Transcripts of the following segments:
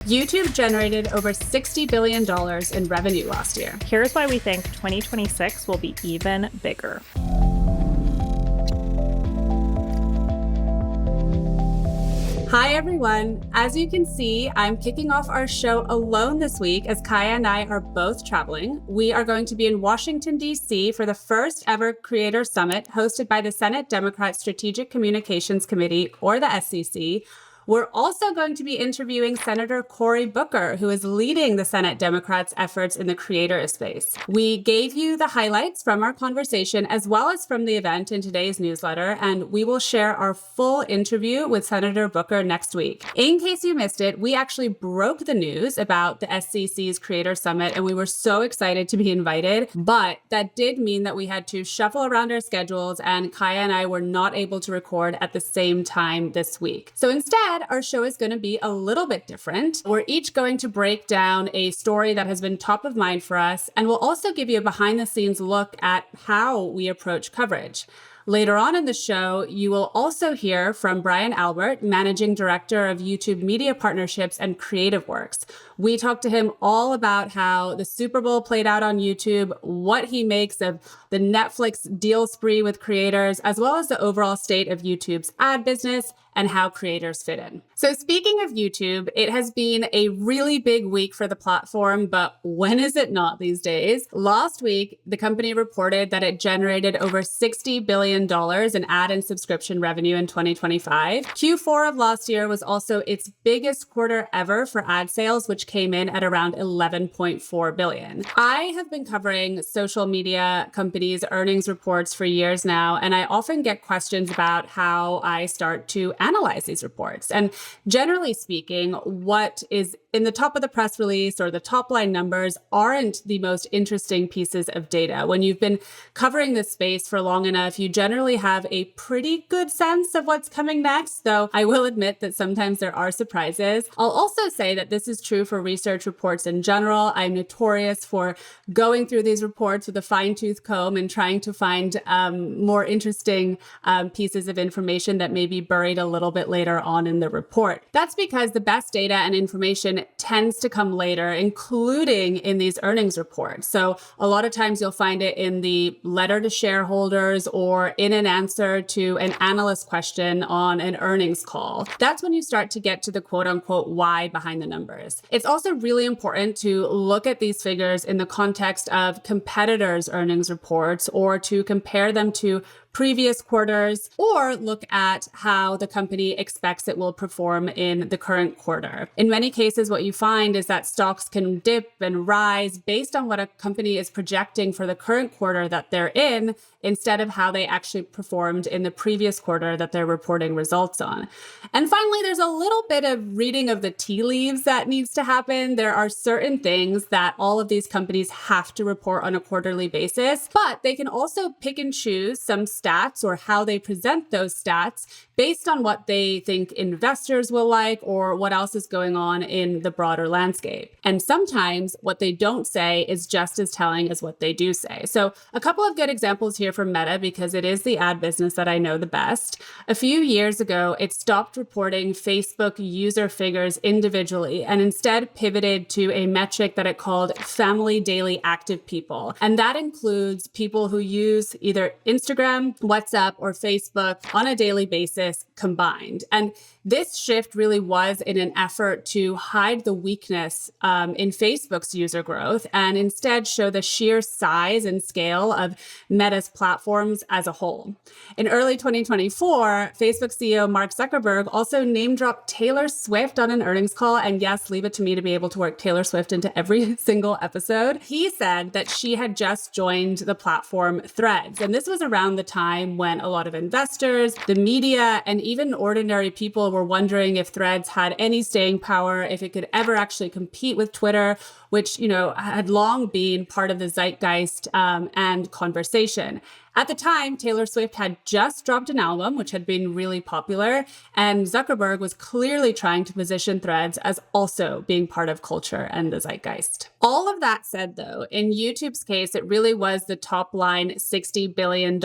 YouTube generated over $60 billion in revenue last year. Here's why we think 2026 will be even bigger. Hi, everyone. As you can see, I'm kicking off our show alone this week as Kaya and I are both traveling. We are going to be in Washington, D.C. for the first ever Creator Summit hosted by the Senate Democrat Strategic Communications Committee, or the SCC. We're also going to be interviewing Senator Cory Booker, who is leading the Senate Democrats' efforts in the creator space. We gave you the highlights from our conversation as well as from the event in today's newsletter, and we will share our full interview with Senator Booker next week. In case you missed it, we actually broke the news about the SCC's Creator Summit, and we were so excited to be invited, but that did mean that we had to shuffle around our schedules, and Kaya and I were not able to record at the same time this week. So instead, our show is going to be a little bit different. We're each going to break down a story that has been top of mind for us, and we'll also give you a behind-the-scenes look at how we approach coverage. Later on in the show, you will also hear from Brian Albert, Managing Director of YouTube Media Partnerships and Creative Works. We talked to him all about how the Super Bowl played out on YouTube, what he makes of the Netflix deal spree with creators, as well as the overall state of YouTube's ad business and how creators fit in. So speaking of YouTube, it has been a really big week for the platform, but when is it not these days? Last week, the company reported that it generated over $60 billion in ad and subscription revenue in 2025. Q4 of last year was also its biggest quarter ever for ad sales, which came in at around $11.4 billion. I have been covering social media companies' earnings reports for years now, and I often get questions about how I start to analyze these reports. And generally speaking, what is in the top of the press release or the top line numbers aren't the most interesting pieces of data. When you've been covering this space for long enough, you generally have a pretty good sense of what's coming next, though I will admit that sometimes there are surprises. I'll also say that this is true for research reports in general. I'm notorious for going through these reports with a fine-tooth comb and trying to find more interesting pieces of information that may be buried a little bit later on in the report. That's because the best data and information tends to come later, including in these earnings reports. So a lot of times you'll find it in the letter to shareholders or in an answer to an analyst question on an earnings call. That's when you start to get to the quote unquote why behind the numbers. It's also really important to look at these figures in the context of competitors' earnings reports or to compare them to previous quarters, or look at how the company expects it will perform in the current quarter. In many cases, what you find is that stocks can dip and rise based on what a company is projecting for the current quarter that they're in, instead of how they actually performed in the previous quarter that they're reporting results on. And finally, there's a little bit of reading of the tea leaves that needs to happen. There are certain things that all of these companies have to report on a quarterly basis, but they can also pick and choose some stats or how they present those stats based on what they think investors will like or what else is going on in the broader landscape. And sometimes what they don't say is just as telling as what they do say. So a couple of good examples here from Meta, because it is the ad business that I know the best. A few years ago, it stopped reporting Facebook user figures individually and instead pivoted to a metric that it called family daily active people. And that includes people who use either Instagram, WhatsApp, or Facebook on a daily basis combined. And this shift really was in an effort to hide the weakness in Facebook's user growth and instead show the sheer size and scale of Meta's platforms as a whole. In early 2024, Facebook CEO Mark Zuckerberg also name-dropped Taylor Swift on an earnings call. And yes, leave it to me to be able to work Taylor Swift into every single episode. He said that she had just joined the platform Threads. And this was around the time when a lot of investors, the media, and even ordinary people were wondering if Threads had any staying power, if it could ever actually compete with Twitter, which, had long been part of the zeitgeist and conversation. At the time, Taylor Swift had just dropped an album, which had been really popular, and Zuckerberg was clearly trying to position Threads as also being part of culture and the zeitgeist. All of that said, though, in YouTube's case, it really was the top line $60 billion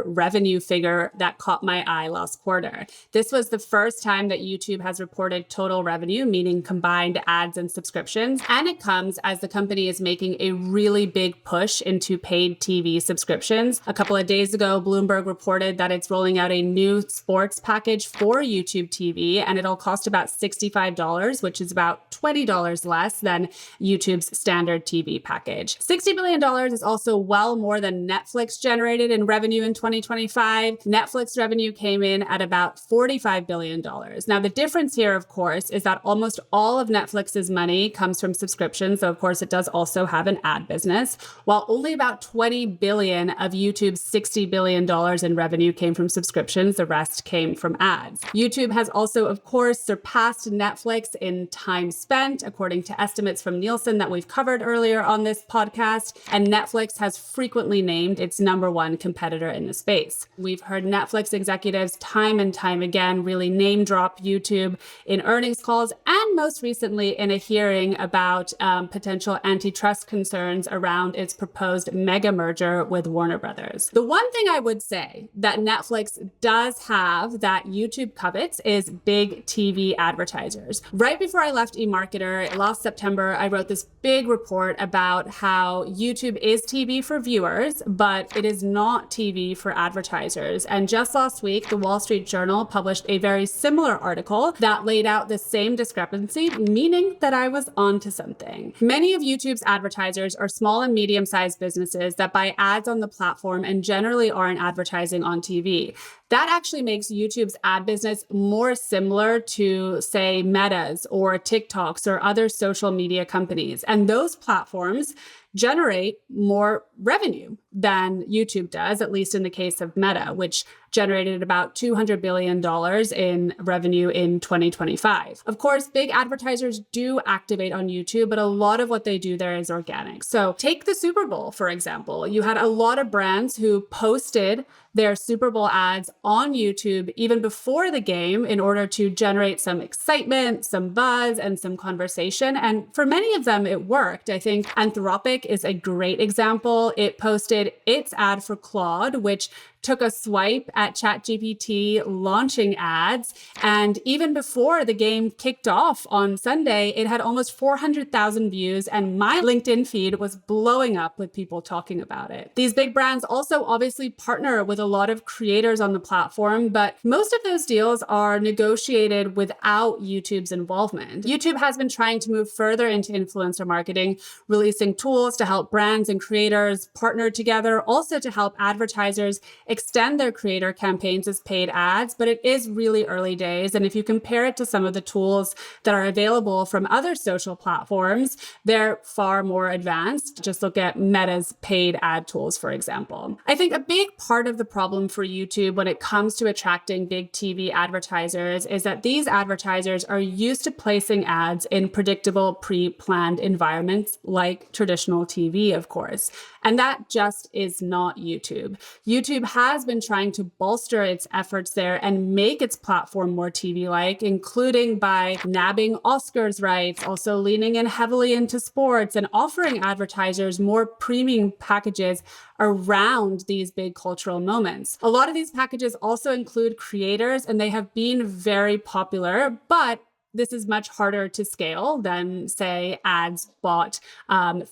revenue figure that caught my eye last quarter. This was the first time that YouTube has reported total revenue, meaning combined ads and subscriptions, and it comes as the company is making a really big push into paid TV subscriptions. A couple of days ago, Bloomberg reported that it's rolling out a new sports package for YouTube TV, and it'll cost about $65, which is about $20 less than YouTube's standard TV package. $60 billion is also well more than Netflix generated in revenue in 2025. Netflix revenue came in at about $45 billion. Now, the difference here, of course, is that almost all of Netflix's money comes from subscriptions, so of course it does also have an ad business, while only about $20 billion of YouTube's $60 billion in revenue came from subscriptions. The rest came from ads. YouTube has also, of course, surpassed Netflix in time spent, according to estimates from Nielsen that we've covered earlier on this podcast, and Netflix has frequently named its number one competitor in the space. We've heard Netflix executives time and time again really name drop YouTube in earnings calls, and most recently in a hearing about potential antitrust concerns around its proposed mega merger with Warner Brothers. The one thing I would say that Netflix does have that YouTube covets is big TV advertisers. Right before I left eMarketer last September, I wrote this big report about how YouTube is TV for viewers, but it is not TV for advertisers. And just last week, the Wall Street Journal published a very similar article that laid out the same discrepancy, meaning that I was onto something. Many of YouTube's advertisers are small and medium-sized businesses that buy ads on the platform and generally aren't advertising on TV. That actually makes YouTube's ad business more similar to, say, Meta's or TikTok's or other social media companies. And those platforms generate more revenue than YouTube does, at least in the case of Meta, which generated about $200 billion in revenue in 2025. Of course, big advertisers do activate on YouTube, but a lot of what they do there is organic. So take the Super Bowl, for example. You had a lot of brands who posted their Super Bowl ads on YouTube even before the game in order to generate some excitement, some buzz, and some conversation. And for many of them, it worked. I think Anthropic is a great example. It posted its ad for Claude, which took a swipe at ChatGPT launching ads. And even before the game kicked off on Sunday, it had almost 400,000 views, and my LinkedIn feed was blowing up with people talking about it. These big brands also obviously partner with a lot of creators on the platform, but most of those deals are negotiated without YouTube's involvement. YouTube has been trying to move further into influencer marketing, releasing tools to help brands and creators partner together, also to help advertisers extend their creator campaigns as paid ads, but it is really early days. And if you compare it to some of the tools that are available from other social platforms, they're far more advanced. Just look at Meta's paid ad tools, for example. I think a big part of the problem for YouTube when it comes to attracting big TV advertisers is that these advertisers are used to placing ads in predictable, pre-planned environments like traditional TV, of course. And that just is not YouTube. YouTube has been trying to bolster its efforts there and make its platform more TV-like, including by nabbing Oscars rights, also leaning in heavily into sports and offering advertisers more premium packages around these big cultural moments. A lot of these packages also include creators, and they have been very popular, but this is much harder to scale than, say, ads bought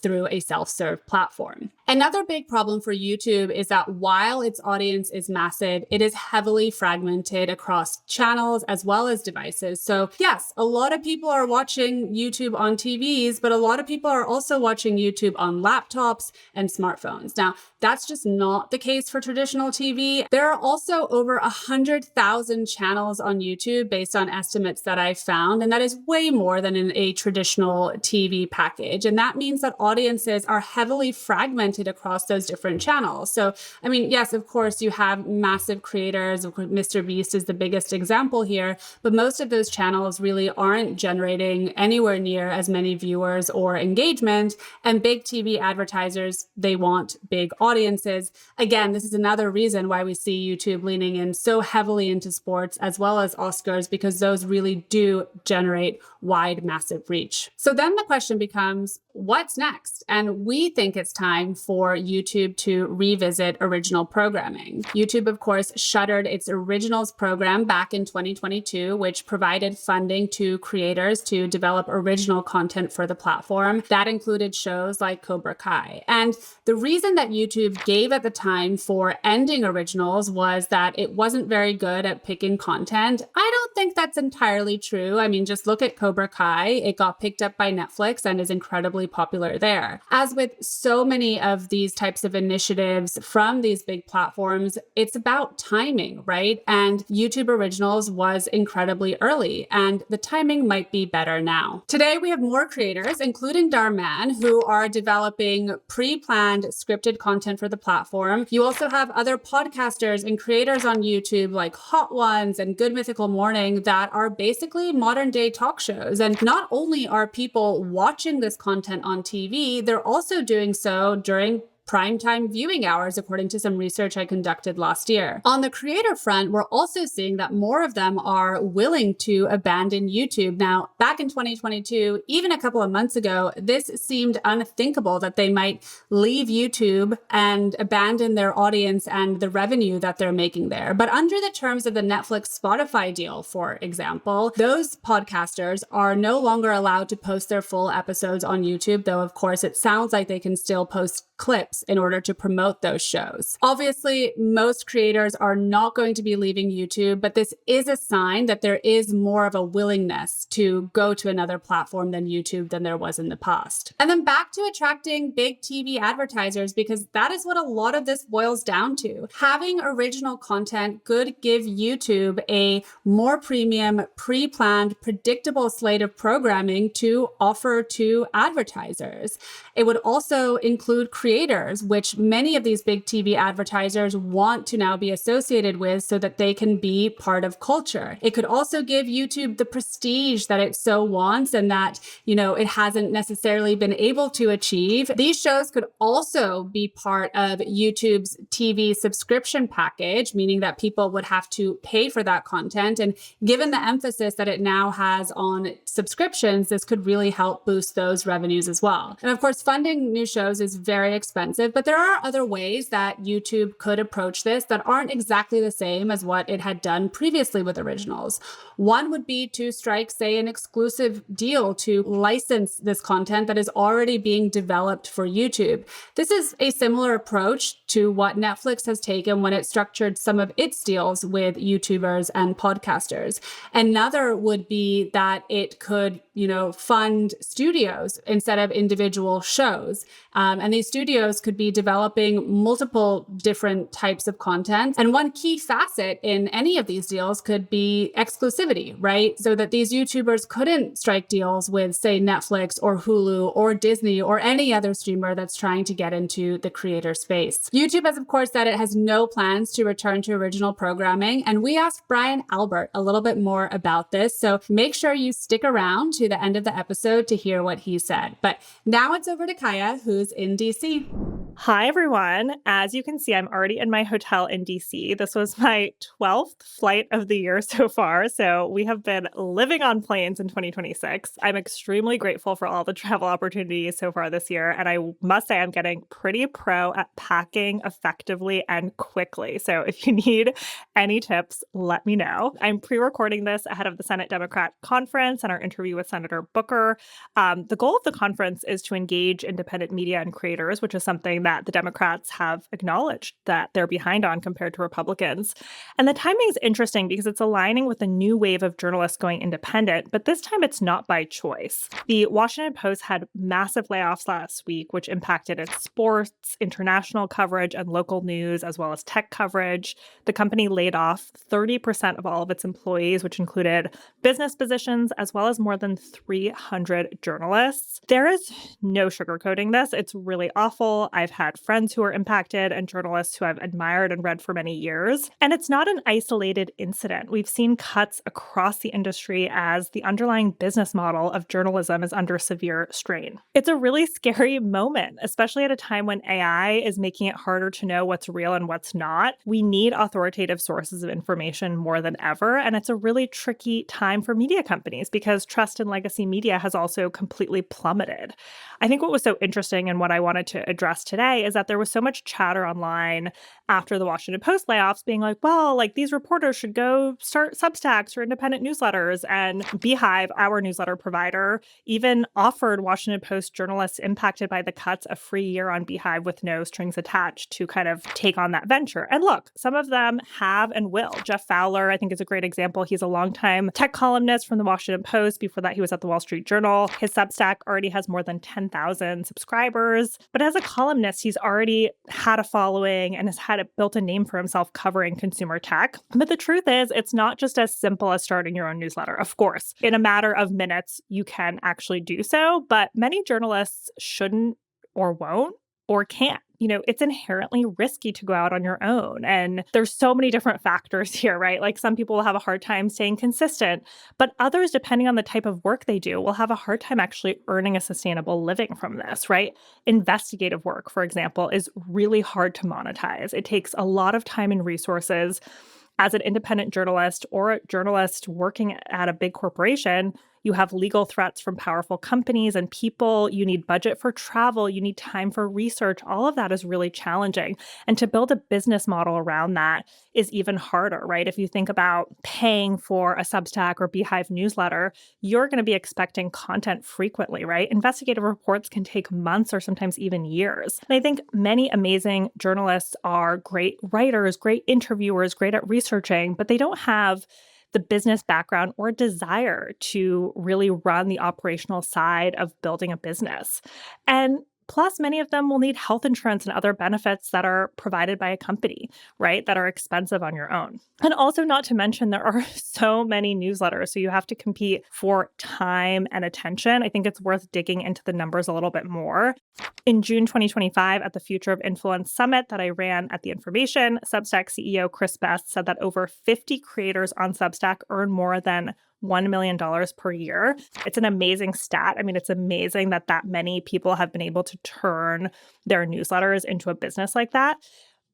through a self-serve platform. Another big problem for YouTube is that while its audience is massive, it is heavily fragmented across channels as well as devices. So yes, a lot of people are watching YouTube on TVs, but a lot of people are also watching YouTube on laptops and smartphones. Now, that's just not the case for traditional TV. There are also over 100,000 channels on YouTube based on estimates that I found. around. And that is way more than in a traditional TV package. And that means that audiences are heavily fragmented across those different channels. So, I mean, yes, of course, you have massive creators. Of course, Mr. Beast is the biggest example here, but most of those channels really aren't generating anywhere near as many viewers or engagement. And big TV advertisers, they want big audiences. Again, this is another reason why we see YouTube leaning in so heavily into sports as well as Oscars, because those really do generate wide, massive reach. So then the question becomes, what's next? And we think it's time for YouTube to revisit original programming. YouTube, of course, shuttered its originals program back in 2022, which provided funding to creators to develop original content for the platform. That included shows like Cobra Kai. And the reason that YouTube gave at the time for ending originals was that it wasn't very good at picking content. I don't think that's entirely true. I mean, just look at Cobra Kai. It got picked up by Netflix and is incredibly popular there. As with so many of these types of initiatives from these big platforms, it's about timing, right? And YouTube Originals was incredibly early, and the timing might be better now. Today, we have more creators, including Darman, who are developing pre-planned scripted content for the platform. You also have other podcasters and creators on YouTube like Hot Ones and Good Mythical Morning that are basically modern day talk shows. And not only are people watching this content on TV, they're also doing so during primetime viewing hours, according to some research I conducted last year. On the creator front, we're also seeing that more of them are willing to abandon YouTube. Now, back in 2022, even a couple of months ago, this seemed unthinkable that they might leave YouTube and abandon their audience and the revenue that they're making there. But under the terms of the Netflix Spotify deal, for example, those podcasters are no longer allowed to post their full episodes on YouTube, though of course it sounds like they can still post clips in order to promote those shows. Obviously, most creators are not going to be leaving YouTube, but this is a sign that there is more of a willingness to go to another platform than YouTube than there was in the past. And then back to attracting big TV advertisers, because that is what a lot of this boils down to. Having original content could give YouTube a more premium, pre-planned, predictable slate of programming to offer to advertisers. It would also include creators, which many of these big TV advertisers want to now be associated with so that they can be part of culture. It could also give YouTube the prestige that it so wants and that, it hasn't necessarily been able to achieve. These shows could also be part of YouTube's TV subscription package, meaning that people would have to pay for that content. And given the emphasis that it now has on subscriptions, this could really help boost those revenues as well. And of course, funding new shows is very expensive, but there are other ways that YouTube could approach this that aren't exactly the same as what it had done previously with originals. One would be to strike, say, an exclusive deal to license this content that is already being developed for YouTube. This is a similar approach to what Netflix has taken when it structured some of its deals with YouTubers and podcasters. Another would be that it could, fund studios instead of individual shows. And these studios could be developing multiple different types of content. And one key facet in any of these deals could be exclusivity, right? So that these YouTubers couldn't strike deals with, say, Netflix or Hulu or Disney or any other streamer that's trying to get into the creator space. YouTube has, of course, said it has no plans to return to original programming. And we asked Brian Albert a little bit more about this. So make sure you stick around to the end of the episode to hear what he said. But now it's over to Kaya, who's in DC. Hi, everyone. As you can see, I'm already in my hotel in DC. This was my 12th flight of the year so far. So we have been living on planes in 2026. I'm extremely grateful for all the travel opportunities so far this year. And I must say I'm getting pretty pro at packing effectively and quickly. So if you need any tips, let me know. I'm pre-recording this ahead of the Senate Democrat conference and our interview with Senator Booker. The goal of the conference is to engage independent media and creators, which is something that the Democrats have acknowledged that they're behind on compared to Republicans. And the timing is interesting because it's aligning with a new wave of journalists going independent, but this time it's not by choice. The Washington Post had massive layoffs last week, which impacted its sports, international coverage, and local news, as well as tech coverage. The company laid off 30% of all of its employees, which included business positions, as well as more than 300 journalists. There is no sugarcoating this. It's really awful. I've had friends who are impacted and journalists who I've admired and read for many years. And it's not an isolated incident. We've seen cuts across the industry as the underlying business model of journalism is under severe strain. It's a really scary moment, especially at a time when AI is making it harder to know what's real and what's not. We need authoritative sources of information more than ever. And it's a really tricky time for media companies because trust in legacy media has also completely plummeted. I think what was so interesting and what I wanted to address today is that there was so much chatter online after the Washington Post layoffs being like, well, like these reporters should go start Substacks or independent newsletters. And Beehive, our newsletter provider, even offered Washington Post journalists impacted by the cuts a free year on Beehive with no strings attached to kind of take on that venture. And look, some of them have and will. Jeff Fowler, I think, is a great example. He's a longtime tech columnist from the Washington Post. Before that, he was at the Wall Street Journal. His Substack already has more than 10,000 subscribers. But as a columnist, he's already had a following and has built a name for himself covering consumer tech. But the truth is, it's not just as simple as starting your own newsletter. Of course, in a matter of minutes, you can actually do so. But many journalists shouldn't or won't or can't. It's inherently risky to go out on your own. And there's so many different factors here, right? Like some people will have a hard time staying consistent, but others, depending on the type of work they do, will have a hard time actually earning a sustainable living from this, right? Investigative work, for example, is really hard to monetize. It takes a lot of time and resources. As an independent journalist or a journalist working at a big corporation, you have legal threats from powerful companies and people. You need budget for travel. You need time for research. All of that is really challenging. And to build a business model around that is even harder, right? If you think about paying for a Substack or Beehive newsletter, you're going to be expecting content frequently, right? Investigative reports can take months or sometimes even years. And I think many amazing journalists are great writers, great interviewers, great at researching, but they don't have the business background or desire to really run the operational side of building a business. And plus, many of them will need health insurance and other benefits that are provided by a company, right, that are expensive on your own. And also, not to mention, there are so many newsletters, so you have to compete for time and attention. I think it's worth digging into the numbers a little bit more. In June 2025, at the Future of Influence Summit that I ran at The Information, Substack CEO Chris Best said that over 50 creators on Substack earn more than $1 million per year. It's an amazing stat. I mean, it's amazing that many people have been able to turn their newsletters into a business like that.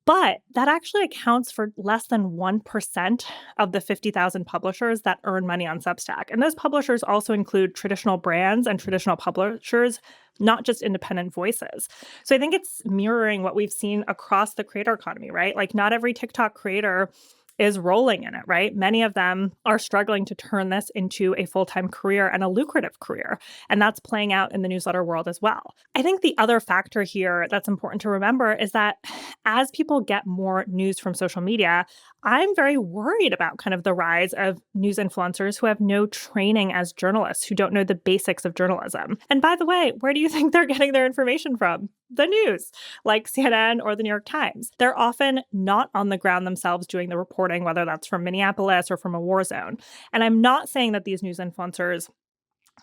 But that actually accounts for less than 1% of the 50,000 publishers that earn money on Substack. And those publishers also include traditional brands and traditional publishers, not just independent voices. So I think it's mirroring what we've seen across the creator economy, right? Like not every TikTok creator is rolling in it, right? Many of them are struggling to turn this into a full-time career and a lucrative career. And that's playing out in the newsletter world as well. I think the other factor here that's important to remember is that as people get more news from social media, I'm very worried about kind of the rise of news influencers who have no training as journalists, who don't know the basics of journalism. And by the way, where do you think they're getting their information from? The news, like CNN or the New York Times. They're often not on the ground themselves doing the reporting, whether that's from Minneapolis or from a war zone. And I'm not saying that these news influencers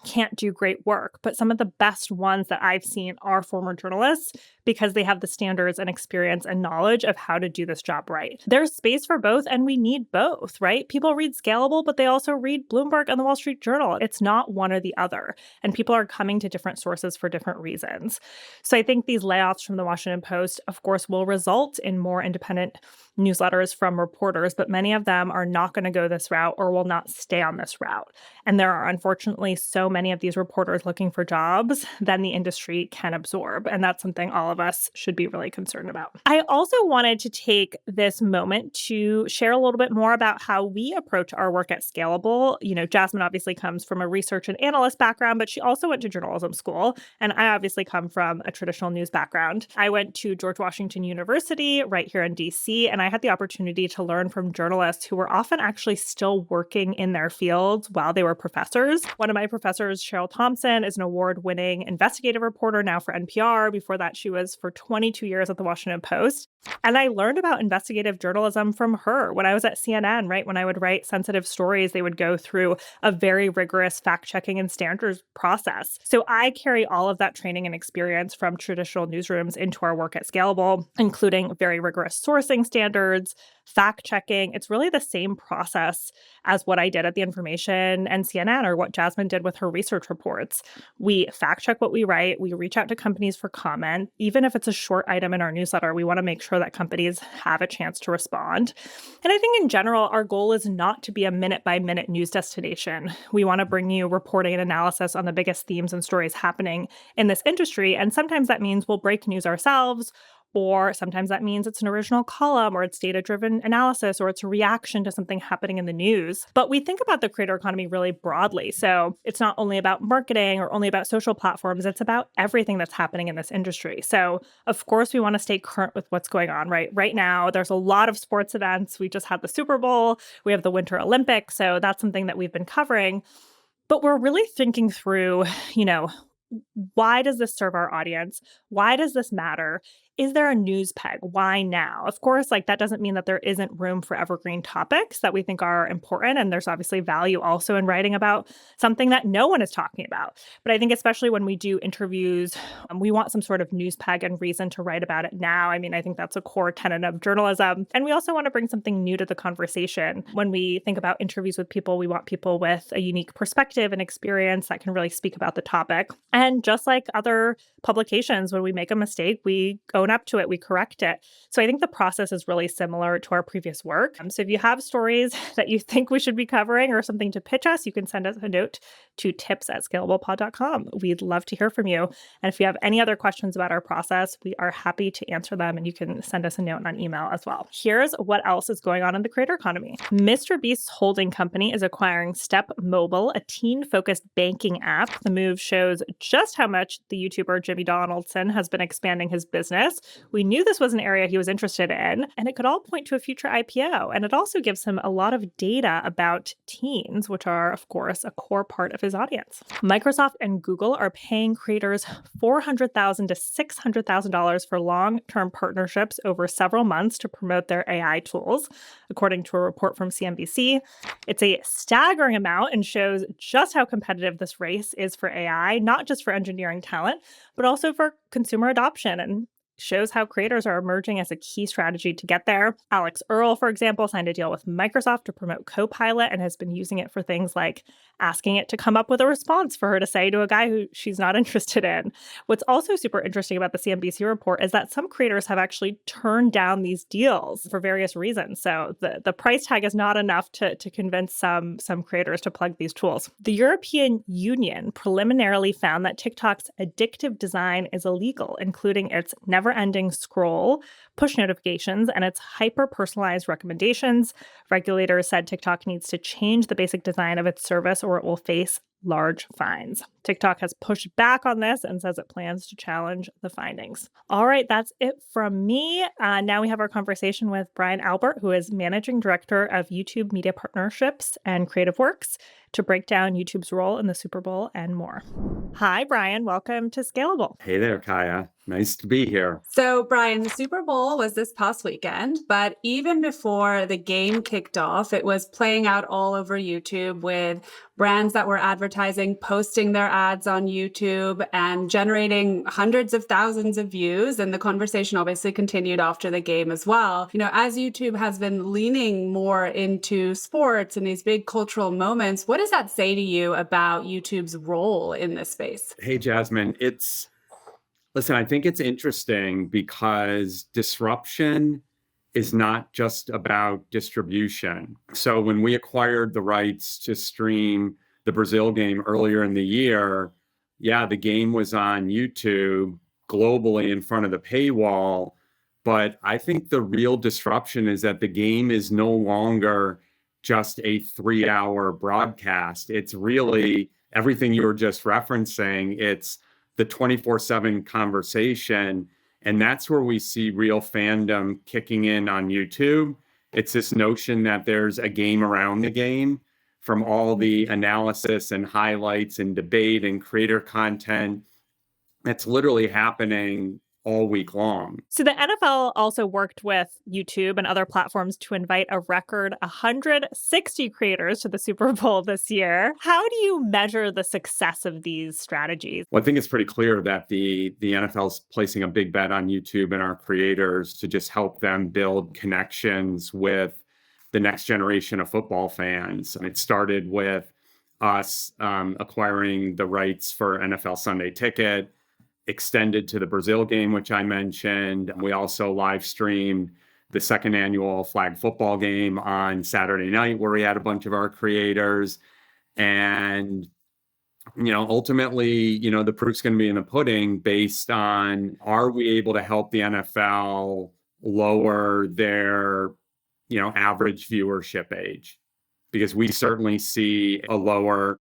can't do great work, but some of the best ones that I've seen are former journalists because they have the standards and experience and knowledge of how to do this job right. There's space for both, and we need both, right? People read Scalable, but they also read Bloomberg and the Wall Street Journal. It's not one or the other, and people are coming to different sources for different reasons. So I think these layoffs from the Washington Post, of course, will result in more independent newsletters from reporters, but many of them are not going to go this route or will not stay on this route. And there are unfortunately so many of these reporters looking for jobs than the industry can absorb. And that's something all of us should be really concerned about. I also wanted to take this moment to share a little bit more about how we approach our work at Scalable. Jasmine obviously comes from a research and analyst background, but she also went to journalism school. And I obviously come from a traditional news background. I went to George Washington University right here in DC, and I had the opportunity to learn from journalists who were often actually still working in their fields while they were professors. One of my professors, Cheryl Thompson, is an award-winning investigative reporter now for NPR. Before that, she was for 22 years at the Washington Post. And I learned about investigative journalism from her when I was at CNN, right? When I would write sensitive stories, they would go through a very rigorous fact-checking and standards process. So I carry all of that training and experience from traditional newsrooms into our work at Scalable, including very rigorous sourcing standards, fact-checking. It's really the same process as what I did at The Information and CNN, or what Jasmine did with her research reports. We fact-check what we write. We reach out to companies for comment. Even if it's a short item in our newsletter, we want to make sure that companies have a chance to respond. And I think in general, our goal is not to be a minute-by-minute news destination. We want to bring you reporting and analysis on the biggest themes and stories happening in this industry. And sometimes that means we'll break news ourselves, or sometimes that means it's an original column, or it's data-driven analysis, or it's a reaction to something happening in the news. But we think about the creator economy really broadly. So it's not only about marketing or only about social platforms, it's about everything that's happening in this industry. So of course, we want to stay current with what's going on, right? Right now, there's a lot of sports events. We just had the Super Bowl. We have the Winter Olympics. So that's something that we've been covering. But we're really thinking through, why does this serve our audience? Why does this matter? Is there a news peg? Why now? Of course, that doesn't mean that there isn't room for evergreen topics that we think are important. And there's obviously value also in writing about something that no one is talking about. But I think especially when we do interviews, we want some sort of news peg and reason to write about it now. I mean, I think that's a core tenet of journalism. And we also want to bring something new to the conversation. When we think about interviews with people, we want people with a unique perspective and experience that can really speak about the topic. And just like other publications, when we make a mistake, we own up to it, we correct it. So I think the process is really similar to our previous work. So if you have stories that you think we should be covering or something to pitch us, you can send us a note to tips@scalablepod.com. We'd love to hear from you. And if you have any other questions about our process, we are happy to answer them, and you can send us a note on email as well. Here's what else is going on in the creator economy. Mr. Beast's holding company is acquiring Step Mobile, a teen-focused banking app. The move shows just how much the YouTuber Jimmy Donaldson has been expanding his business. We knew this was an area he was interested in, and it could all point to a future IPO. And it also gives him a lot of data about teens, which are, of course, a core part of his audience. Microsoft and Google are paying creators $400,000 to $600,000 for long-term partnerships over several months to promote their AI tools, according to a report from CNBC. It's a staggering amount and shows just how competitive this race is for AI, not just for engineering talent, but also for consumer adoption, and shows how creators are emerging as a key strategy to get there. Alex Earl, for example, signed a deal with Microsoft to promote Copilot and has been using it for things like asking it to come up with a response for her to say to a guy who she's not interested in. What's also super interesting about the CNBC report is that some creators have actually turned down these deals for various reasons. So the price tag is not enough to convince some creators to plug these tools. The European Union preliminarily found that TikTok's addictive design is illegal, including its never-ending scroll, push notifications, and its hyper-personalized recommendations. Regulators said TikTok needs to change the basic design of its service or it will face large fines. TikTok has pushed back on this and says it plans to challenge the findings. All right, that's it from me. Now we have our conversation with Brian Albert, who is Managing Director of YouTube Media Partnerships and Creative Works, to break down YouTube's role in the Super Bowl and more. Hi, Brian. Welcome to Scalable. Hey there, Kaya. Nice to be here. So, Brian, the Super Bowl was this past weekend, but even before the game kicked off, it was playing out all over YouTube with brands that were advertising, posting their ads on YouTube and generating hundreds of thousands of views. And the conversation obviously continued after the game as well. As YouTube has been leaning more into sports and these big cultural moments, what does that say to you about YouTube's role in this space? Hey, Jasmine. Listen, I think it's interesting because disruption is not just about distribution. So when we acquired the rights to stream the Brazil game earlier in the year, yeah, the game was on YouTube globally in front of the paywall. But I think the real disruption is that the game is no longer just a 3-hour broadcast. It's really everything you were just referencing. It's the 24/7 conversation. And that's where we see real fandom kicking in on YouTube. It's this notion that there's a game around the game, from all the analysis and highlights and debate and creator content that's literally happening all week long. So the NFL also worked with YouTube and other platforms to invite a record 160 creators to the Super Bowl this year. How do you measure the success of these strategies? Well, I think it's pretty clear that the NFL's placing a big bet on YouTube and our creators to just help them build connections with the next generation of football fans. And it started with us acquiring the rights for NFL Sunday Ticket, extended to the Brazil game, which I mentioned. We also live streamed the second annual flag football game on Saturday night, where we had a bunch of our creators. And, ultimately, the proof's going to be in the pudding based on, are we able to help the NFL lower their, average viewership age? Because we certainly see a lower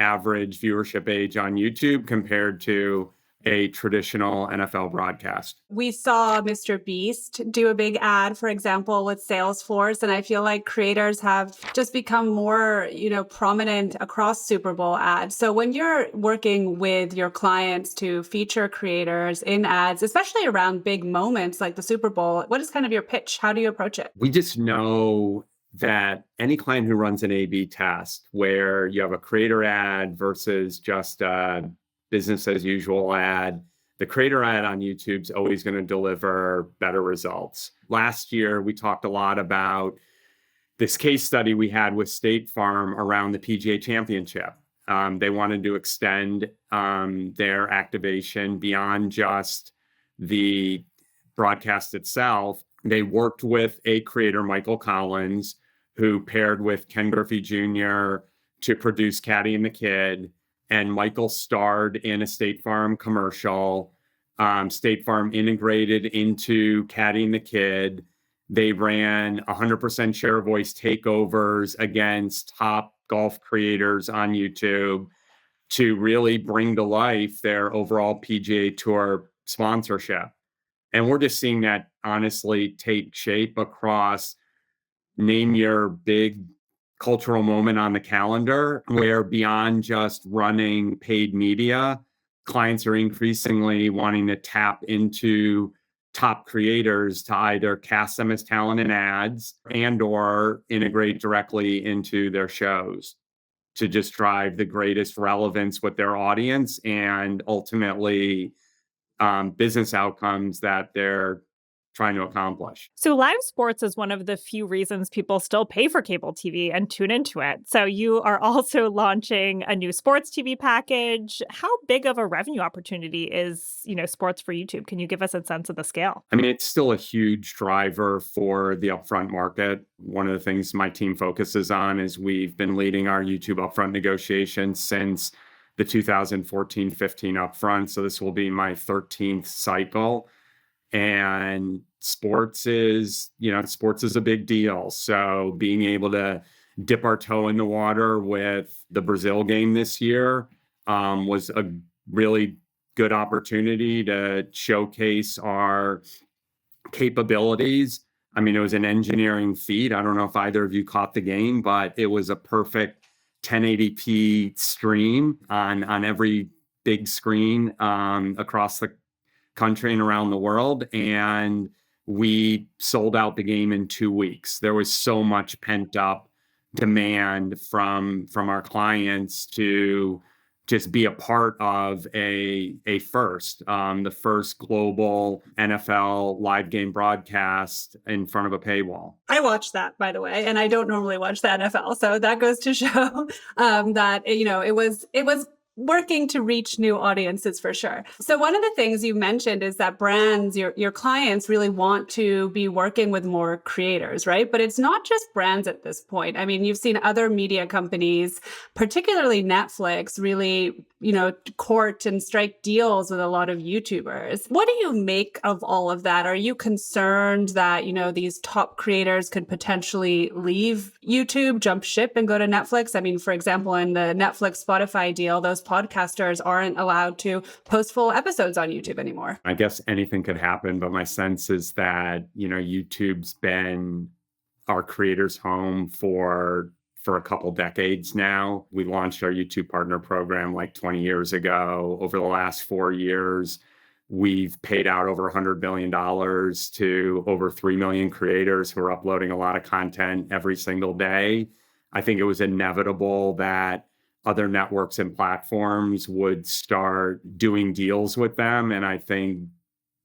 average viewership age on YouTube compared to a traditional NFL broadcast. We saw Mr. Beast do a big ad, for example, with Salesforce. And I feel like creators have just become more, prominent across Super Bowl ads. So when you're working with your clients to feature creators in ads, especially around big moments like the Super Bowl, what is kind of your pitch? How do you approach it? We just know that any client who runs an A/B test where you have a creator ad versus just a business as usual ad, the creator ad on YouTube's always going to deliver better results. Last year, we talked a lot about this case study we had with State Farm around the PGA Championship. They wanted to extend their activation beyond just the broadcast itself. They worked with a creator, Michael Collins, who paired with Ken Griffey Jr. to produce Caddy and the Kid. And Michael starred in a State Farm commercial. State Farm integrated into Caddy and the Kid. They ran 100% share of voice takeovers against top golf creators on YouTube to really bring to life their overall PGA Tour sponsorship. And we're just seeing that honestly take shape across name your big cultural moment on the calendar, where beyond just running paid media, clients are increasingly wanting to tap into top creators to either cast them as talent in ads and or integrate directly into their shows to just drive the greatest relevance with their audience and ultimately business outcomes that they're trying to accomplish. So live sports is one of the few reasons people still pay for cable TV and tune into it. So you are also launching a new sports TV package. How big of a revenue opportunity is, sports for YouTube? Can you give us a sense of the scale? I mean, it's still a huge driver for the upfront market. One of the things my team focuses on is we've been leading our YouTube upfront negotiations since the 2014-15 upfront. So this will be my 13th cycle. And sports is a big deal. So being able to dip our toe in the water with the Brazil game this year was a really good opportunity to showcase our capabilities. I mean, it was an engineering feat. I don't know if either of you caught the game, but it was a perfect 1080p stream on every big screen across the country and around the world, and we sold out the game in 2 weeks. There was so much pent up demand from our clients to just be a part of a first, the first global NFL live game broadcast in front of a paywall. I watched that, by the way, and I don't normally watch the NFL, so that goes to show that it was working to reach new audiences for sure. So one of the things you mentioned is that brands, your clients really want to be working with more creators, right? But it's not just brands at this point. I mean, you've seen other media companies, particularly Netflix, really, court and strike deals with a lot of YouTubers. What do you make of all of that? Are you concerned that, these top creators could potentially leave YouTube, jump ship and go to Netflix? I mean, for example, in the Netflix Spotify deal, those podcasters aren't allowed to post full episodes on YouTube anymore. I guess anything could happen, but my sense is that, YouTube's been our creators' home for a couple decades now. We launched our YouTube partner program like 20 years ago. Over the last 4 years, we've paid out over $100 billion to over 3 million creators who are uploading a lot of content every single day. I think it was inevitable that other networks and platforms would start doing deals with them. And I think,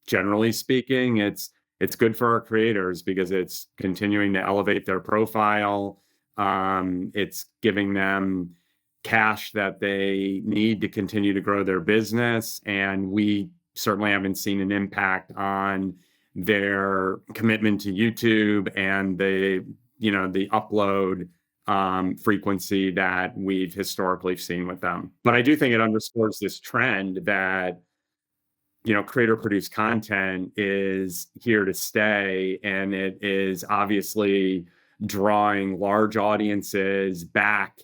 generally speaking, it's good for our creators because it's continuing to elevate their profile. It's giving them cash that they need to continue to grow their business. And we certainly haven't seen an impact on their commitment to YouTube and the upload frequency that we've historically seen with them. But I do think it underscores this trend that, creator produced content is here to stay. And it is obviously drawing large audiences back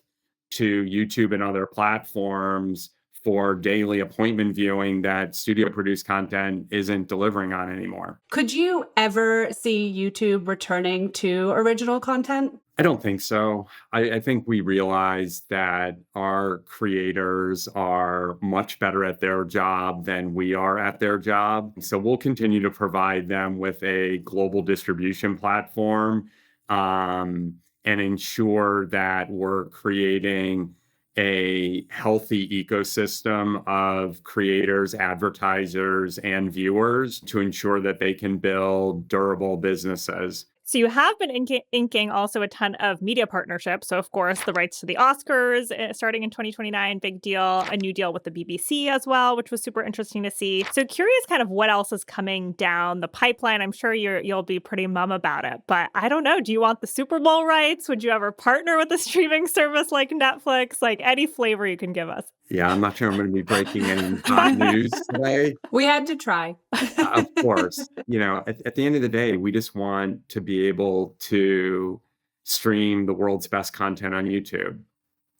to YouTube and other platforms for daily appointment viewing that studio produced content isn't delivering on anymore. Could you ever see YouTube returning to original content? I don't think so. I think we realize that our creators are much better at their job than we are at their job. So we'll continue to provide them with a global distribution platform and ensure that we're creating a healthy ecosystem of creators, advertisers, and viewers to ensure that they can build durable businesses. So you have been inking also a ton of media partnerships. So, of course, the rights to the Oscars starting in 2029, big deal. A new deal with the BBC as well, which was super interesting to see. So curious kind of what else is coming down the pipeline. I'm sure you'll be pretty mum about it. But I don't know. Do you want the Super Bowl rights? Would you ever partner with a streaming service like Netflix? Like any flavor you can give us. Yeah, I'm not sure I'm going to be breaking any hot news today. We had to try. Of course. At the end of the day, we just want to be able to stream the world's best content on YouTube,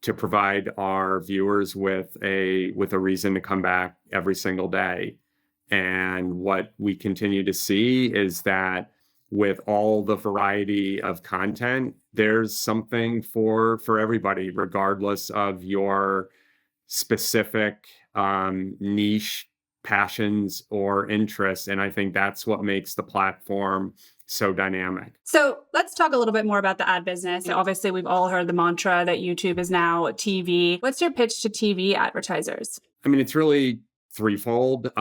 to provide our viewers with a reason to come back every single day. And what we continue to see is that with all the variety of content, there's something for everybody, regardless of your specific niche passions or interests. And I think that's what makes the platform so dynamic. So let's talk a little bit more about the ad business. Obviously, we've all heard the mantra that YouTube is now TV. What's your pitch to TV advertisers? I mean, it's really threefold.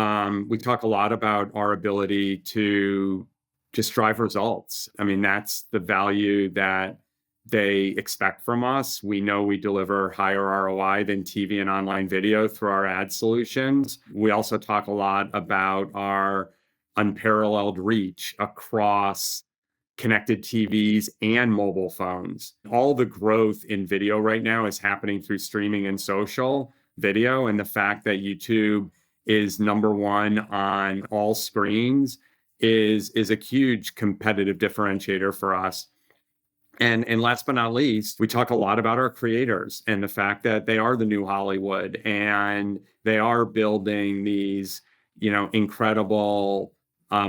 We talk a lot about our ability to just drive results. I mean, that's the value that they expect from us. We know we deliver higher ROI than TV and online video through our ad solutions. We also talk a lot about our unparalleled reach across connected TVs and mobile phones. All the growth in video right now is happening through streaming and social video. And the fact that YouTube is number one on all screens is a huge competitive differentiator for us. And last but not least, we talk a lot about our creators and the fact that they are the new Hollywood and they are building these, incredible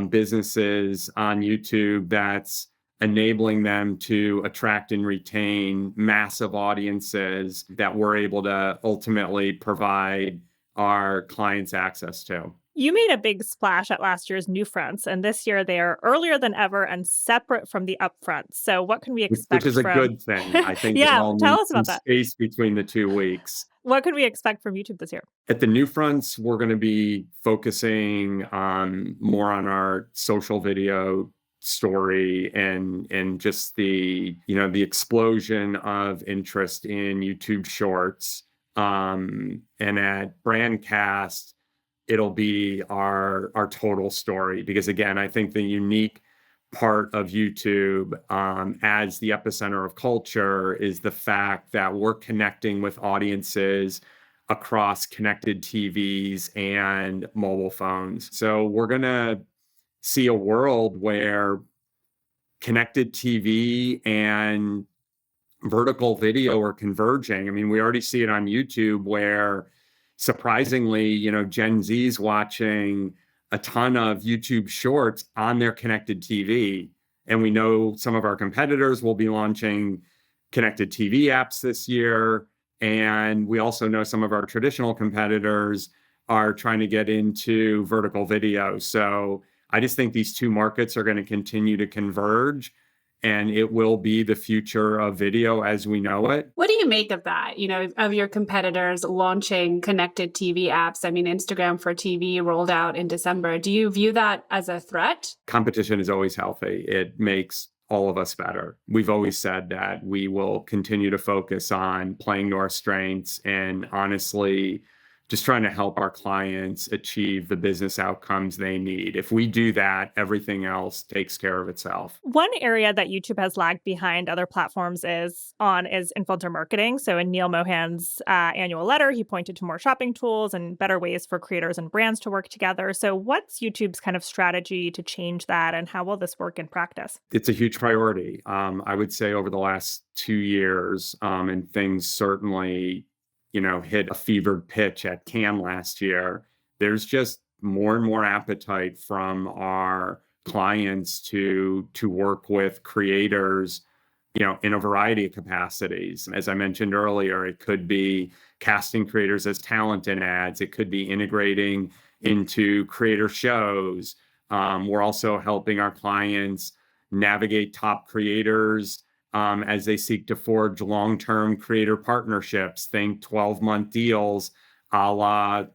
businesses on YouTube that's enabling them to attract and retain massive audiences that we're able to ultimately provide our clients access to. You made a big splash at last year's New Fronts, and this year they are earlier than ever and separate from the upfronts. So what can we expect? Which is a good thing. I think yeah, tell us about that. Space between the 2 weeks. What could we expect from YouTube this year? At the New Fronts, we're going to be focusing more on our social video story and just the explosion of interest in YouTube Shorts. And at Brandcast, it'll be our total story. Because again, I think the unique part of YouTube as the epicenter of culture is the fact that we're connecting with audiences across connected TVs and mobile phones. So we're going to see a world where connected TV and vertical video are converging. I mean, we already see it on YouTube where surprisingly, Gen Z's watching a ton of YouTube shorts on their connected TV. And we know some of our competitors will be launching connected TV apps this year. And we also know some of our traditional competitors are trying to get into vertical video. So I just think these two markets are going to continue to converge, and it will be the future of video as we know it. What do you make of that, of your competitors launching connected TV apps? I mean, Instagram for TV rolled out in December. Do you view that as a threat? Competition is always healthy. It makes all of us better. We've always said that we will continue to focus on playing to our strengths and honestly just trying to help our clients achieve the business outcomes they need. If we do that, everything else takes care of itself. One area that YouTube has lagged behind other platforms is influencer marketing. So in Neil Mohan's annual letter, he pointed to more shopping tools and better ways for creators and brands to work together. So what's YouTube's kind of strategy to change that, and how will this work in practice? It's a huge priority. I would say over the last 2 years, and things certainly hit a fevered pitch at Cannes last year, there's just more and more appetite from our clients to work with creators, in a variety of capacities. As I mentioned earlier, it could be casting creators as talent in ads. It could be integrating into creator shows. We're also helping our clients navigate top creators as they seek to forge long-term creator partnerships. Think 12-month deals, a la,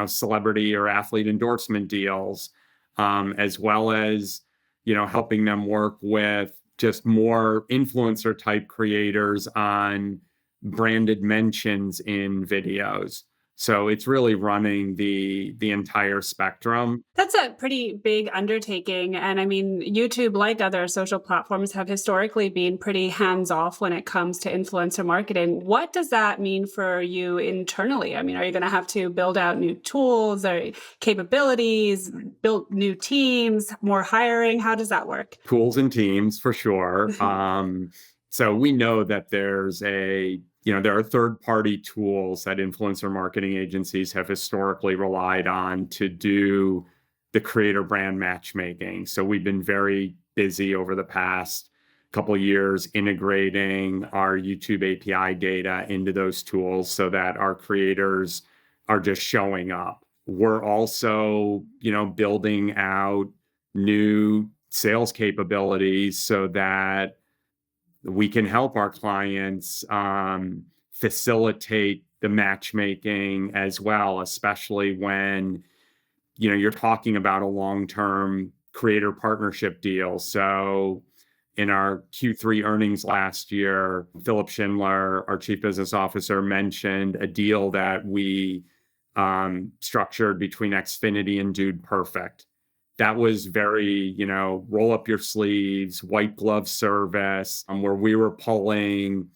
celebrity or athlete endorsement deals, as well as, helping them work with just more influencer type creators on branded mentions in videos. So it's really running the entire spectrum. That's a pretty big undertaking. And I mean, YouTube, like other social platforms, have historically been pretty hands-off when it comes to influencer marketing. What does that mean for you internally? I mean, are you going to have to build out new tools or capabilities, build new teams, more hiring? How does that work? Tools and teams, for sure. So we know that there are third-party tools that influencer marketing agencies have historically relied on to do the creator brand matchmaking. So we've been very busy over the past couple of years integrating our YouTube API data into those tools so that our creators are just showing up. We're also, building out new sales capabilities so that we can help our clients facilitate the matchmaking as well, especially when, you're talking about a long-term creator partnership deal. So in our Q3 earnings last year, Philip Schindler, our chief business officer, mentioned a deal that we structured between Xfinity and Dude Perfect. That was very, roll up your sleeves, white glove service, where we were pulling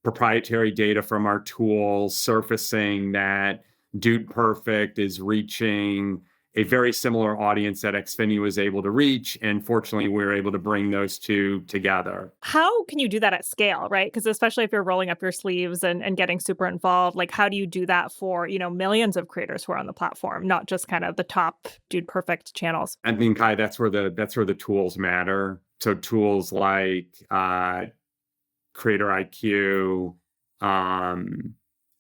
proprietary data from our tools, surfacing that Dude Perfect is reaching a very similar audience that Xfinity was able to reach. And fortunately, we were able to bring those two together. How can you do that at scale, right? Because especially if you're rolling up your sleeves and getting super involved, like how do you do that for, millions of creators who are on the platform, not just kind of the top Dude Perfect channels? I mean, Kai, that's where the tools matter. So tools like Creator IQ, and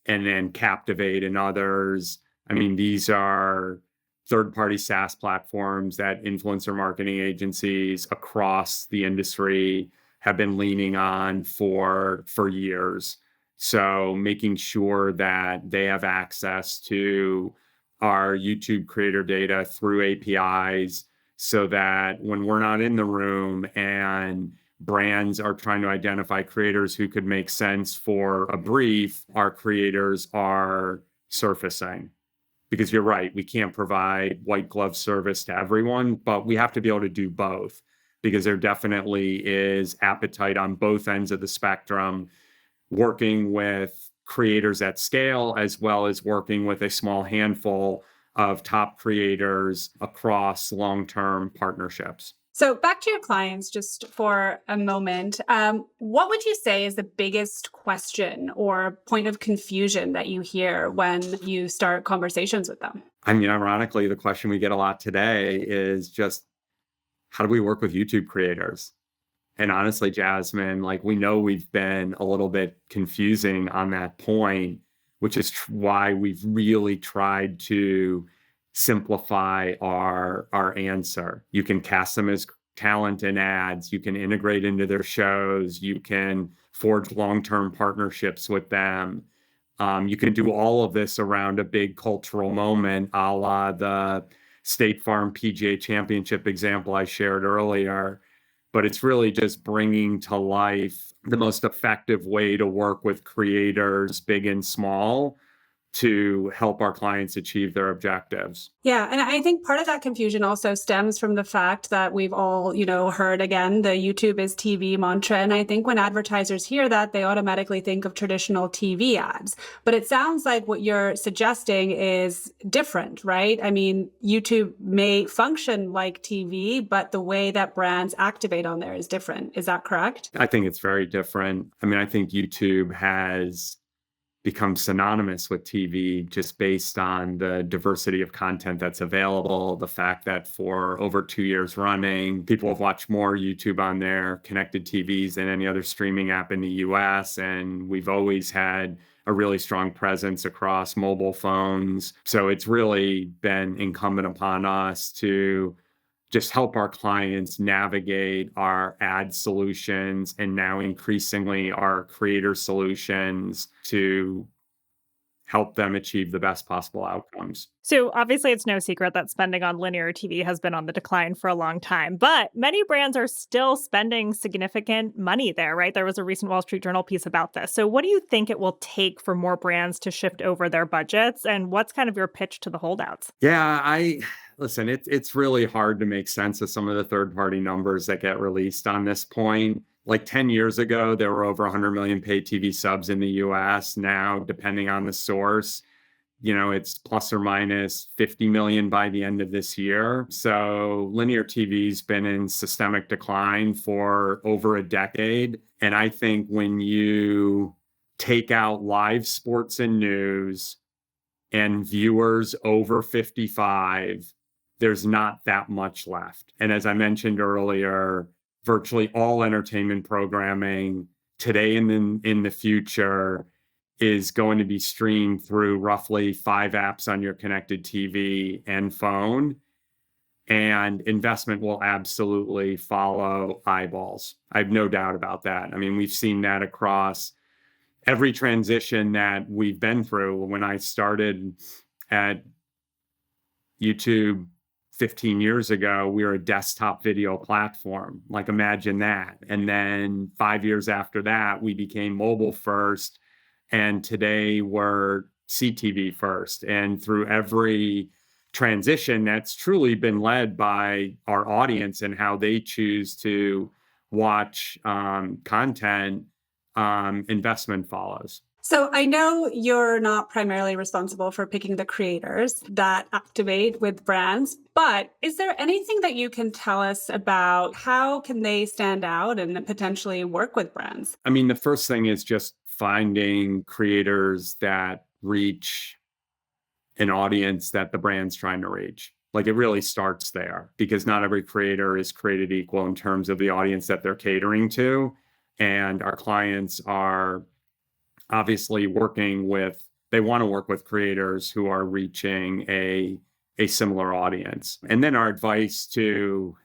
then Captivate and others. I mean, these are third-party SaaS platforms that influencer marketing agencies across the industry have been leaning on for years. So making sure that they have access to our YouTube creator data through APIs so that when we're not in the room and brands are trying to identify creators who could make sense for a brief, our creators are surfacing. Because you're right, we can't provide white glove service to everyone, but we have to be able to do both, because there definitely is appetite on both ends of the spectrum, working with creators at scale, as well as working with a small handful of top creators across long-term partnerships. So back to your clients just for a moment. What would you say is the biggest question or point of confusion that you hear when you start conversations with them? I mean, ironically, the question we get a lot today is just, how do we work with YouTube creators? And honestly, Jasmine, like, we know we've been a little bit confusing on that point, which is why we've really tried to simplify our answer. You can cast them as talent in ads, you can integrate into their shows, you can forge long-term partnerships with them. You can do all of this around a big cultural moment, a la the State Farm PGA Championship example I shared earlier. But it's really just bringing to life the most effective way to work with creators, big and small, to help our clients achieve their objectives. Yeah. And I think part of that confusion also stems from the fact that we've all, heard again, the YouTube is TV mantra. And I think when advertisers hear that, they automatically think of traditional TV ads. But it sounds like what you're suggesting is different, right? I mean, YouTube may function like TV, but the way that brands activate on there is different. Is that correct? I think it's very different. I mean, I think YouTube has become synonymous with TV just based on the diversity of content that's available, the fact that for over 2 years running, people have watched more YouTube on their connected TVs than any other streaming app in the US. And we've always had a really strong presence across mobile phones. So it's really been incumbent upon us to just help our clients navigate our ad solutions and now increasingly our creator solutions to help them achieve the best possible outcomes. So obviously it's no secret that spending on linear TV has been on the decline for a long time, but many brands are still spending significant money there, right? There was a recent Wall Street Journal piece about this. So what do you think it will take for more brands to shift over their budgets? And what's kind of your pitch to the holdouts? Yeah, listen, it's really hard to make sense of some of the third-party numbers that get released on this point. Like 10 years ago, there were over 100 million paid TV subs in the US. Now, depending on the source, it's plus or minus 50 million by the end of this year. So linear TV's been in systemic decline for over a decade. And I think when you take out live sports and news and viewers over 55, there's not that much left. And as I mentioned earlier, virtually all entertainment programming today and in the future is going to be streamed through roughly 5 apps on your connected TV and phone. And investment will absolutely follow eyeballs. I have no doubt about that. I mean, we've seen that across every transition that we've been through. When I started at YouTube 15 years ago, we were a desktop video platform. Like, imagine that. And then 5 years after that, we became mobile first. And today we're CTV first. And through every transition, that's truly been led by our audience and how they choose to watch content. Investment follows. So I know you're not primarily responsible for picking the creators that activate with brands, but is there anything that you can tell us about how can they stand out and potentially work with brands? I mean, the first thing is just finding creators that reach an audience that the brand's trying to reach. Like, it really starts there, because not every creator is created equal in terms of the audience that they're catering to. And our clients are obviously they want to work with creators who are reaching a similar audience. And then our advice to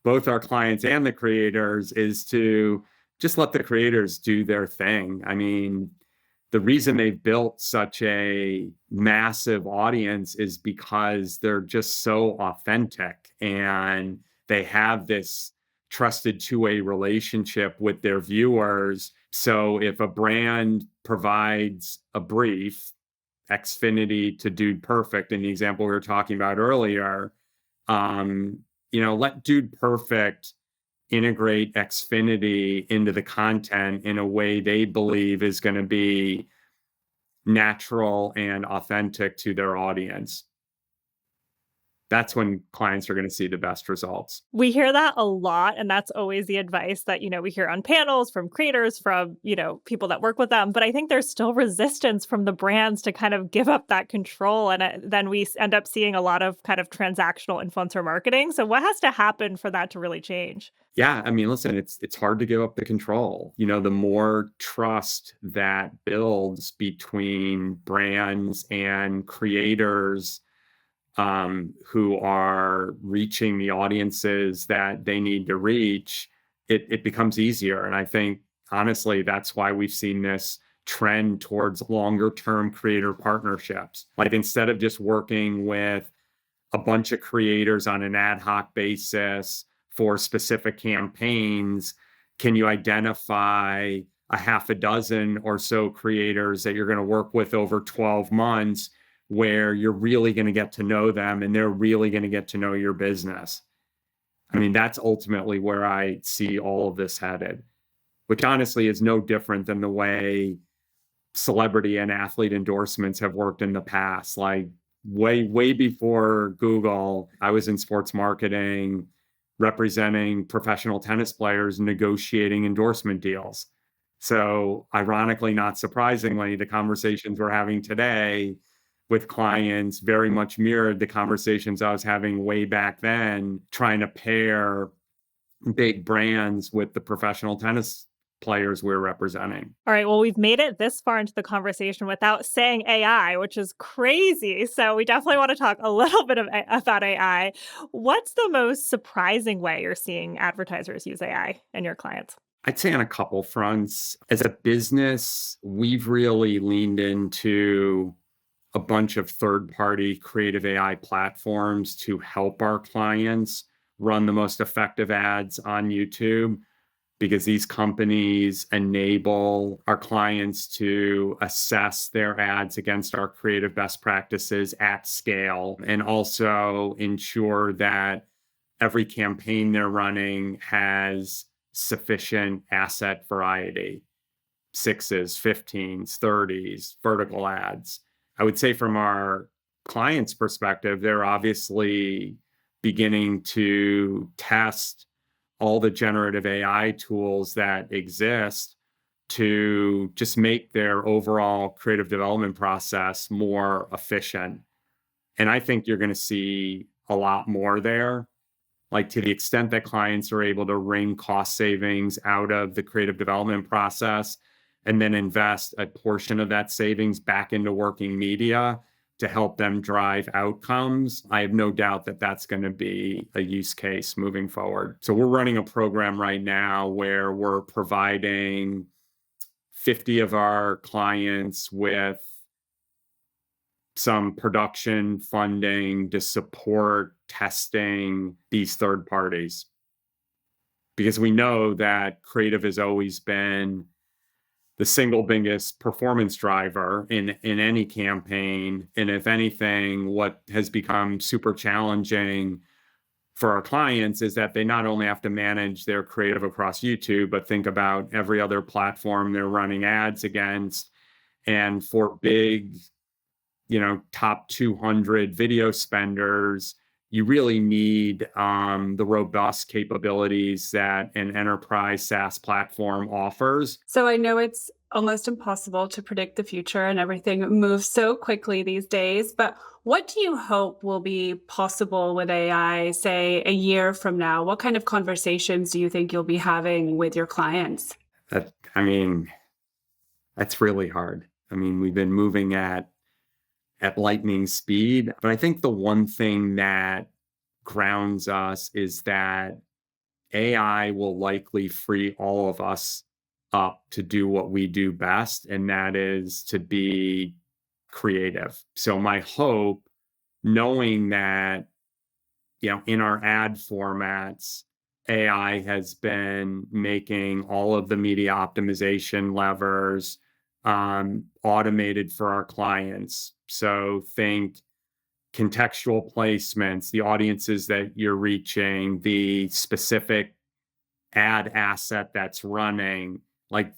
both our clients and the creators is to just let the creators do their thing. I mean, the reason they've built such a massive audience is because they're just so authentic, and they have this trusted two-way relationship with their viewers. So if a brand provides a brief, Xfinity to Dude Perfect, in the example we were talking about earlier, let Dude Perfect integrate Xfinity into the content in a way they believe is going to be natural and authentic to their audience. That's when clients are going to see the best results. We hear that a lot, and that's always the advice that, we hear on panels from creators, from, people that work with them. But I think there's still resistance from the brands to kind of give up that control. And then we end up seeing a lot of kind of transactional influencer marketing. So what has to happen for that to really change? Yeah, I mean, listen, it's hard to give up the control. The more trust that builds between brands and creators who are reaching the audiences that they need to reach, it becomes easier. And I think, honestly, that's why we've seen this trend towards longer term creator partnerships. Like, instead of just working with a bunch of creators on an ad hoc basis for specific campaigns, can you identify a half a dozen or so creators that you're going to work with over 12 months where you're really going to get to know them and they're really going to get to know your business? I mean, that's ultimately where I see all of this headed, which honestly is no different than the way celebrity and athlete endorsements have worked in the past. Like, way before Google, I was in sports marketing, representing professional tennis players, negotiating endorsement deals. So ironically, not surprisingly, the conversations we're having today with clients very much mirrored the conversations I was having way back then, trying to pair big brands with the professional tennis players we're representing. All right, well, we've made it this far into the conversation without saying AI, which is crazy. So we definitely want to talk a little bit about AI. What's the most surprising way you're seeing advertisers use AI and your clients? I'd say on a couple fronts. As a business, we've really leaned into a bunch of third-party creative AI platforms to help our clients run the most effective ads on YouTube, because these companies enable our clients to assess their ads against our creative best practices at scale, and also ensure that every campaign they're running has sufficient asset variety, 6s, 15s, 30s, vertical ads. I would say from our clients' perspective, they're obviously beginning to test all the generative AI tools that exist to just make their overall creative development process more efficient. And I think you're going to see a lot more there. Like, to the extent that clients are able to wring cost savings out of the creative development process and then invest a portion of that savings back into working media to help them drive outcomes, I have no doubt that that's going to be a use case moving forward. So we're running a program right now where we're providing 50 of our clients with some production funding to support testing these third parties. Because we know that creative has always been the single biggest performance driver in any campaign. And if anything, what has become super challenging for our clients is that they not only have to manage their creative across YouTube, but think about every other platform they're running ads against. And for big, top 200 video spenders, you really need the robust capabilities that an enterprise SaaS platform offers. So I know it's almost impossible to predict the future and everything moves so quickly these days, but what do you hope will be possible with AI, say, a year from now? What kind of conversations do you think you'll be having with your clients? That's really hard. We've been moving at lightning speed. But I think the one thing that grounds us is that AI will likely free all of us up to do what we do best, and that is to be creative. So my hope, knowing that, in our ad formats, AI has been making all of the media optimization levers automated for our clients. So think contextual placements, the audiences that you're reaching, the specific ad asset that's running. Like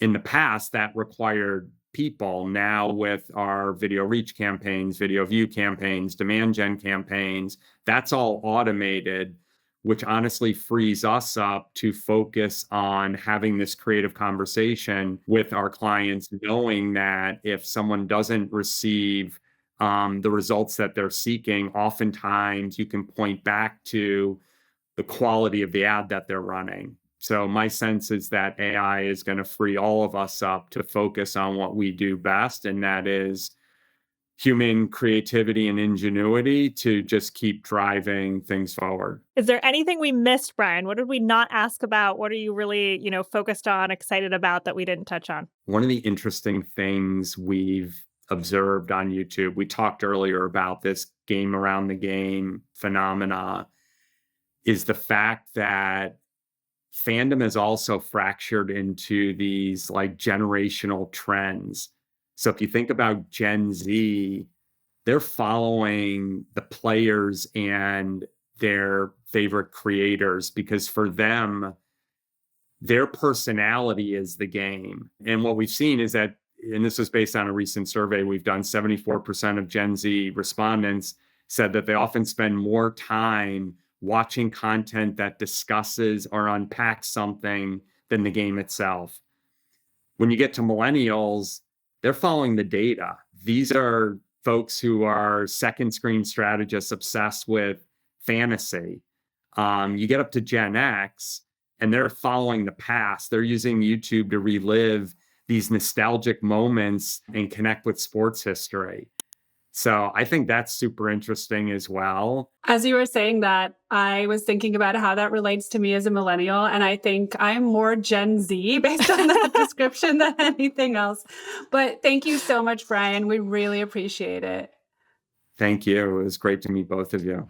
in the past, that required people. Now, with our video reach campaigns, video view campaigns, demand gen campaigns, that's all automated, which honestly frees us up to focus on having this creative conversation with our clients, knowing that if someone doesn't receive the results that they're seeking, oftentimes you can point back to the quality of the ad that they're running. So my sense is that AI is going to free all of us up to focus on what we do best, and that is human creativity and ingenuity to just keep driving things forward. Is there anything we missed, Brian? What did we not ask about? What are you really, focused on, excited about that we didn't touch on? One of the interesting things we've observed on YouTube, we talked earlier about this game around the game phenomena, is the fact that fandom is also fractured into these like generational trends. So if you think about Gen Z, they're following the players and their favorite creators because for them, their personality is the game. And what we've seen is that, and this was based on a recent survey we've done, 74% of Gen Z respondents said that they often spend more time watching content that discusses or unpacks something than the game itself. When you get to millennials, they're following the data. These are folks who are second screen strategists obsessed with fantasy. You get up to Gen X, and they're following the past. They're using YouTube to relive these nostalgic moments and connect with sports history. So I think that's super interesting as well. As you were saying that, I was thinking about how that relates to me as a millennial. And I think I'm more Gen Z based on that description than anything else. But thank you so much, Brian. We really appreciate it. Thank you. It was great to meet both of you.